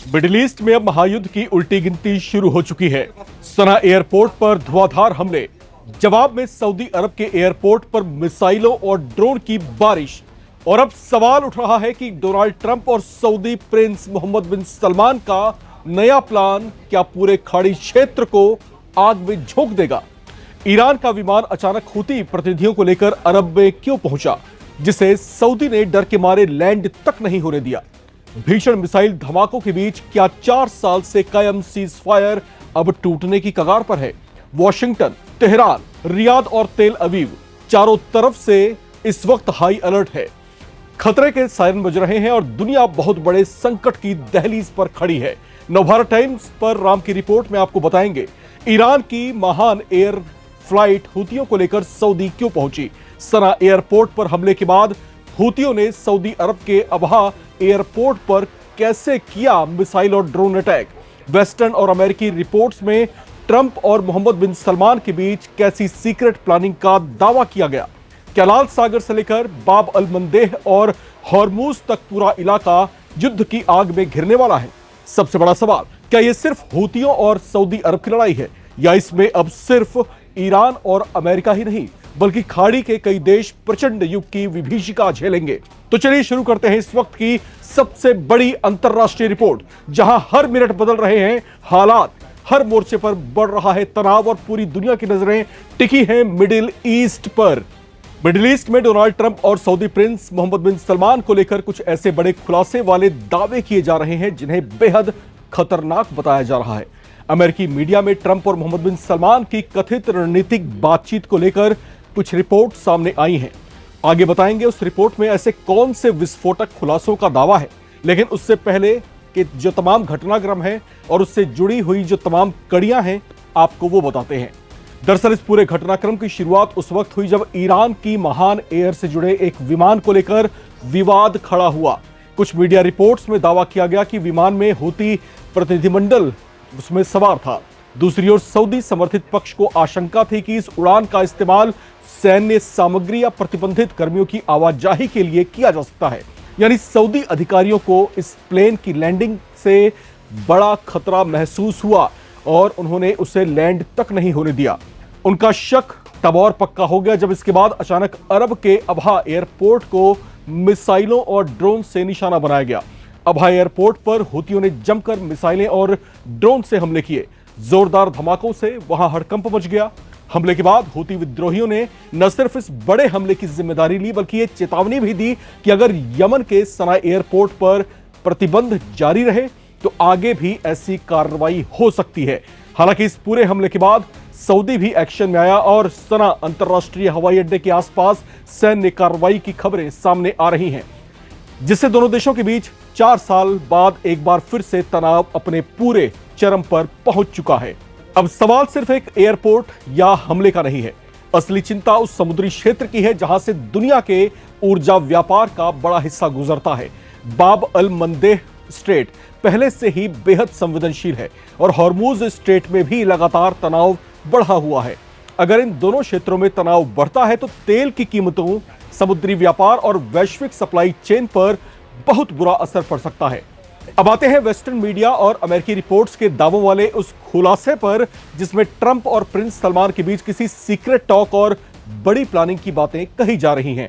Middle east में अब महायुद्ध की उल्टी गिनती शुरू हो चुकी है। सना एयरपोर्ट पर धुआंधार हमले, जवाब में सऊदी अरब के एयरपोर्ट पर मिसाइलों और ड्रोन की बारिश। और अब सवाल उठ रहा है कि डोनाल्ड ट्रंप और सऊदी प्रिंस मोहम्मद बिन सलमान का नया प्लान क्या पूरे खाड़ी क्षेत्र को आग में झोंक देगा। ईरान का विमान अचानक हूती प्रतिनिधियों को लेकर अरब में क्यों पहुंचा, जिसे सऊदी ने डर के मारे लैंड तक नहीं होने दिया। भीषण मिसाइल धमाकों के बीच क्या 4 साल से कायम सीज फायर अब टूटने की कगार पर है। वॉशिंगटन, तेहरान, रियाद और तेल अवीव, चारों तरफ से इस वक्त हाई अलर्ट है। खतरे के सायरन बज रहे हैं और दुनिया बहुत बड़े संकट की दहलीज पर खड़ी है। नवभारत टाइम्स पर राम की रिपोर्ट में आपको बताएंगे ईरान की महान एयर फ्लाइट हूतियों को लेकर सऊदी क्यों पहुंची। सना एयरपोर्ट पर हमले के बाद हूतियों ने सऊदी अरब के अबहा एयरपोर्ट पर कैसे किया मिसाइल और ड्रोन अटैक। वेस्टर्न और अमेरिकी रिपोर्ट्स में ट्रंप और मोहम्मद बिन सलमान के बीच कैसी सीक्रेट प्लानिंग का दावा किया गया। क्या लाल सागर से लेकर बाब अल मंदेह और हॉर्मूज तक पूरा इलाका युद्ध की आग में घिरने वाला है। सबसे बड़ा सवाल, क्या यह सिर्फ हूतियों और सऊदी अरब की लड़ाई है, या इसमें अब सिर्फ ईरान और अमेरिका ही नहीं बल्कि खाड़ी के कई देश प्रचंड युग की विभीषिका झेलेंगे। तो चलिए शुरू करते हैं इस वक्त की सबसे बड़ी अंतरराष्ट्रीय रिपोर्ट, जहां हर मिनट बदल रहे हैं हालात, हर मोर्चे पर बढ़ रहा है तनाव और पूरी दुनिया की नजरें टिकी हैं मिडिल ईस्ट पर। मिडिल ईस्ट में डोनाल्ड ट्रंप और सऊदी प्रिंस मोहम्मद बिन सलमान को लेकर कुछ ऐसे बड़े खुलासे वाले दावे किए जा रहे हैं जिन्हें बेहद खतरनाक बताया जा रहा है। अमेरिकी मीडिया में ट्रंप और मोहम्मद बिन सलमान की कथित रणनीतिक बातचीत को लेकर कुछ रिपोर्ट सामने आई हैं। आगे बताएंगे उस रिपोर्ट में ऐसे कौन से विस्फोटक खुलासों का दावा है, लेकिन उससे पहले कि जो तमाम घटनाक्रम है और उससे जुड़ी हुई जो तमाम कड़ियां हैं आपको वो बताते हैं। दरअसल इस पूरे घटनाक्रम की शुरुआत उस वक्त हुई जब ईरान की महान एयर से जुड़े एक विमान को लेकर विवाद खड़ा हुआ। कुछ मीडिया रिपोर्ट्स में दावा किया गया कि विमान में हूती प्रतिनिधिमंडल उसमें सवार था। दूसरी ओर सऊदी समर्थित पक्ष को आशंका थी कि इस उड़ान का इस्तेमाल सैन्य सामग्री या प्रतिबंधित कर्मियों की आवाजाही के लिए किया जा सकता है। यानी सऊदी अधिकारियों को इस प्लेन की लैंडिंग से बड़ा खतरा महसूस हुआ और उन्होंने उसे लैंड तक नहीं होने दिया। उनका शक तब और पक्का हो गया जब इसके बाद अचानक अरब के अबहा एयरपोर्ट को मिसाइलों और ड्रोन से निशाना बनाया गया। अबहा एयरपोर्ट पर हूतियों ने जमकर मिसाइलें और ड्रोन से हमले किए। जोरदार धमाकों से वहां हड़कंप मच गया। हमले के बाद हूती विद्रोहियों ने न सिर्फ इस बड़े हमले की जिम्मेदारी ली बल्कि ये चेतावनी भी दी कि अगर यमन के सना एयरपोर्ट पर प्रतिबंध जारी रहे तो आगे भी ऐसी कार्रवाई हो सकती है। हालांकि इस पूरे हमले के बाद सऊदी भी एक्शन में आया और सना अंतरराष्ट्रीय हवाई अड्डे के आसपास सैन्य कार्रवाई की खबरें सामने आ रही हैं, जिससे दोनों देशों के बीच 4 साल बाद एक बार फिर से तनाव अपने पूरे चरम पर पहुंच चुका है। अब सवाल सिर्फ एक एयरपोर्ट या हमले का नहीं है। असली चिंता उस समुद्री क्षेत्र की है जहां से दुनिया के ऊर्जा व्यापार का बड़ा हिस्सा गुजरता है। बाब अल मंदेह स्ट्रेट पहले से ही बेहद संवेदनशील है और हॉर्मूज स्ट्रेट में भी लगातार तनाव बढ़ा हुआ है। अगर इन दोनों क्षेत्रों में तनाव बढ़ता है तो तेल की कीमतों, समुद्री व्यापार और वैश्विक सप्लाई चेन पर बहुत बुरा असर पड़ सकता है। अब आते हैं वेस्टर्न मीडिया और अमेरिकी रिपोर्ट्स के दावों वाले उस खुलासे पर, जिसमें ट्रंप और प्रिंस सलमान के बीच किसी सीक्रेट टॉक और बड़ी प्लानिंग की बातें कही जा रही हैं।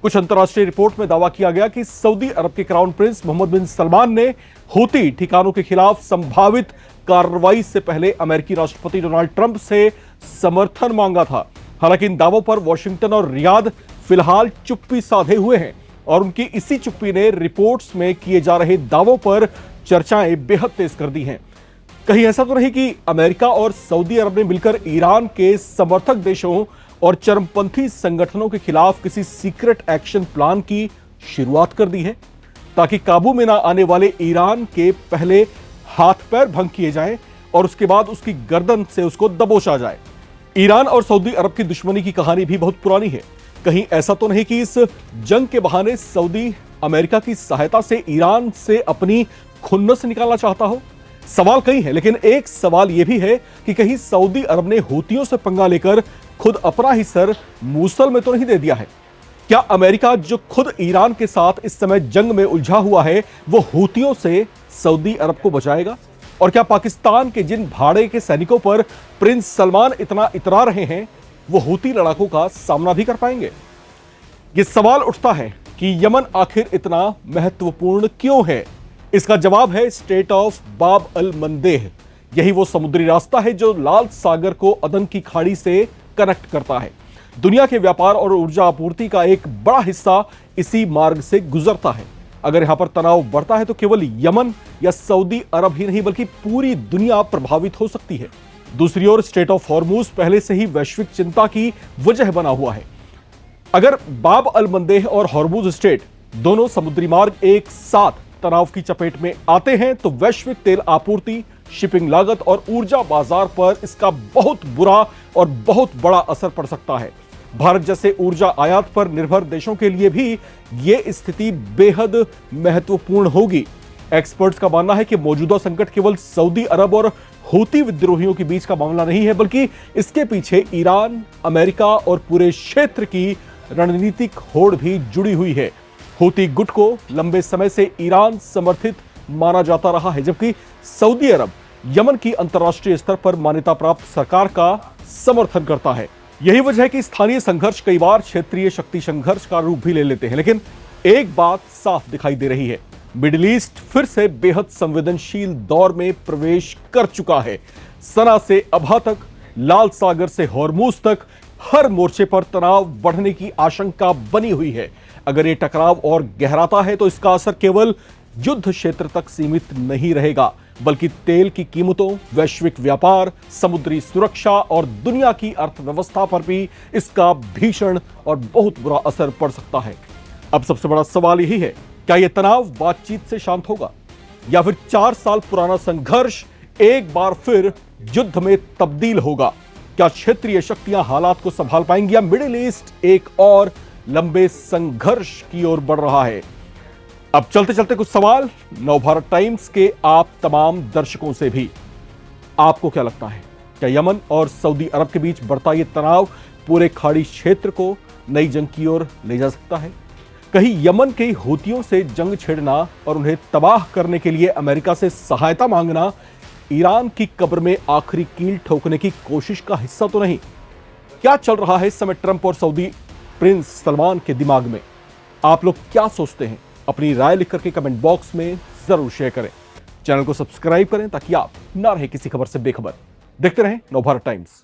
कुछ अंतर्राष्ट्रीय रिपोर्ट में दावा किया गया कि सऊदी अरब के क्राउन प्रिंस मोहम्मद बिन सलमान ने हूती ठिकानों के खिलाफ संभावित कार्रवाई से पहले अमेरिकी राष्ट्रपति डोनाल्ड ट्रंप से समर्थन मांगा था। हालांकि इन दावों पर वॉशिंगटन और रियाद फिलहाल चुप्पी साधे हुए हैं और उनकी इसी चुप्पी ने रिपोर्ट्स में किए जा रहे दावों पर चर्चाएं बेहद तेज कर दी हैं। कहीं ऐसा तो नहीं कि अमेरिका और सऊदी अरब ने मिलकर ईरान के समर्थक देशों और चरमपंथी संगठनों के खिलाफ किसी सीक्रेट एक्शन प्लान की शुरुआत कर दी है, ताकि काबू में ना आने वाले ईरान के पहले हाथ पैर भंग किए जाएं और उसके बाद उसकी गर्दन से उसको दबोचा जाए। ईरान और सऊदी अरब की दुश्मनी की कहानी भी बहुत पुरानी है। कहीं ऐसा तो नहीं कि इस जंग के बहाने सऊदी अमेरिका की सहायता से ईरान से अपनी खुन्नस निकालना चाहता हो। सवाल कई है, लेकिन एक सवाल यह भी है कि कहीं सऊदी अरब ने हूतियों से पंगा लेकर खुद अपना ही सर मूसल में तो नहीं दे दिया है। क्या अमेरिका जो खुद ईरान के साथ इस समय जंग में उलझा हुआ है, वो हूतियों से सऊदी अरब को बचाएगा? और क्या पाकिस्तान के जिन भाड़े के सैनिकों पर प्रिंस सलमान इतना इतरा रहे हैं, वो हूती लड़ाकों का सामना भी कर पाएंगे? ये सवाल उठता है कि यमन आखिर इतना महत्वपूर्ण क्यों है? इसका जवाब है स्ट्रेट ऑफ बाब अल मंदेह। यही वो समुद्री रास्ता है जो लाल सागर को अदन की खाड़ी से कनेक्ट करता है। दुनिया के व्यापार और ऊर्जा आपूर्ति का एक बड़ा हिस्सा इसी मार्ग से गुजरता है। अगर यहां पर तनाव बढ़ता है तो केवल यमन या सऊदी अरब ही नहीं बल्कि पूरी दुनिया प्रभावित हो सकती है। दूसरी ओर स्ट्रेट ऑफ हॉर्मूज पहले से ही वैश्विक चिंता की वजह बना हुआ है। अगर बाब अल मंदेह और हॉर्मूज स्ट्रेट दोनों समुद्री मार्ग एक साथ तनाव की चपेट में आते हैं तो वैश्विक तेल आपूर्ति, शिपिंग लागत और ऊर्जा बाजार पर इसका बहुत बुरा और बहुत बड़ा असर पड़ सकता है। भारत जैसे ऊर्जा आयात पर निर्भर देशों के लिए भी यह स्थिति बेहद महत्वपूर्ण होगी। एक्सपर्ट्स का मानना है कि मौजूदा संकट केवल सऊदी अरब और हूती विद्रोहियों के बीच का मामला नहीं है, बल्कि इसके पीछे ईरान, अमेरिका और पूरे क्षेत्र की रणनीतिक होड़ भी जुड़ी हुई है। हूती गुट को लंबे समय से ईरान समर्थित माना जाता रहा है, जबकि सऊदी अरब यमन की अंतर्राष्ट्रीय स्तर पर मान्यता प्राप्त सरकार का समर्थन करता है। यही वजह है कि स्थानीय संघर्ष कई बार क्षेत्रीय शक्ति संघर्ष का रूप भी ले लेते हैं। लेकिन एक बात साफ दिखाई दे रही है, मिडिल ईस्ट फिर से बेहद संवेदनशील दौर में प्रवेश कर चुका है। सना से अबहा तक, लाल सागर से हॉर्मूज तक हर मोर्चे पर तनाव बढ़ने की आशंका बनी हुई है। अगर ये टकराव और गहराता है तो इसका असर केवल युद्ध क्षेत्र तक सीमित नहीं रहेगा, बल्कि तेल की कीमतों, वैश्विक व्यापार, समुद्री सुरक्षा और दुनिया की अर्थव्यवस्था पर भी इसका भीषण और बहुत बुरा असर पड़ सकता है। अब सबसे बड़ा सवाल यही है, क्या यह तनाव बातचीत से शांत होगा या फिर 4 साल पुराना संघर्ष एक बार फिर युद्ध में तब्दील होगा? क्या क्षेत्रीय शक्तियां हालात को संभाल पाएंगी या मिडिल ईस्ट एक और लंबे संघर्ष की ओर बढ़ रहा है? अब चलते चलते कुछ सवाल नवभारत टाइम्स के आप तमाम दर्शकों से भी। आपको क्या लगता है, क्या यमन और सऊदी अरब के बीच बढ़ता यह तनाव पूरे खाड़ी क्षेत्र को नई जंग की ओर ले जा सकता है? कहीं यमन के हूतियों से जंग छेड़ना और उन्हें तबाह करने के लिए अमेरिका से सहायता मांगना ईरान की कब्र में आखिरी कील ठोकने की कोशिश का हिस्सा तो नहीं? क्या चल रहा है इस समय ट्रंप और सऊदी प्रिंस सलमान के दिमाग में? आप लोग क्या सोचते हैं? अपनी राय लिख करके कमेंट बॉक्स में जरूर शेयर करें। चैनल को सब्सक्राइब करें ताकि आप ना रहे किसी खबर से बेखबर। देखते रहें नवभारत टाइम्स।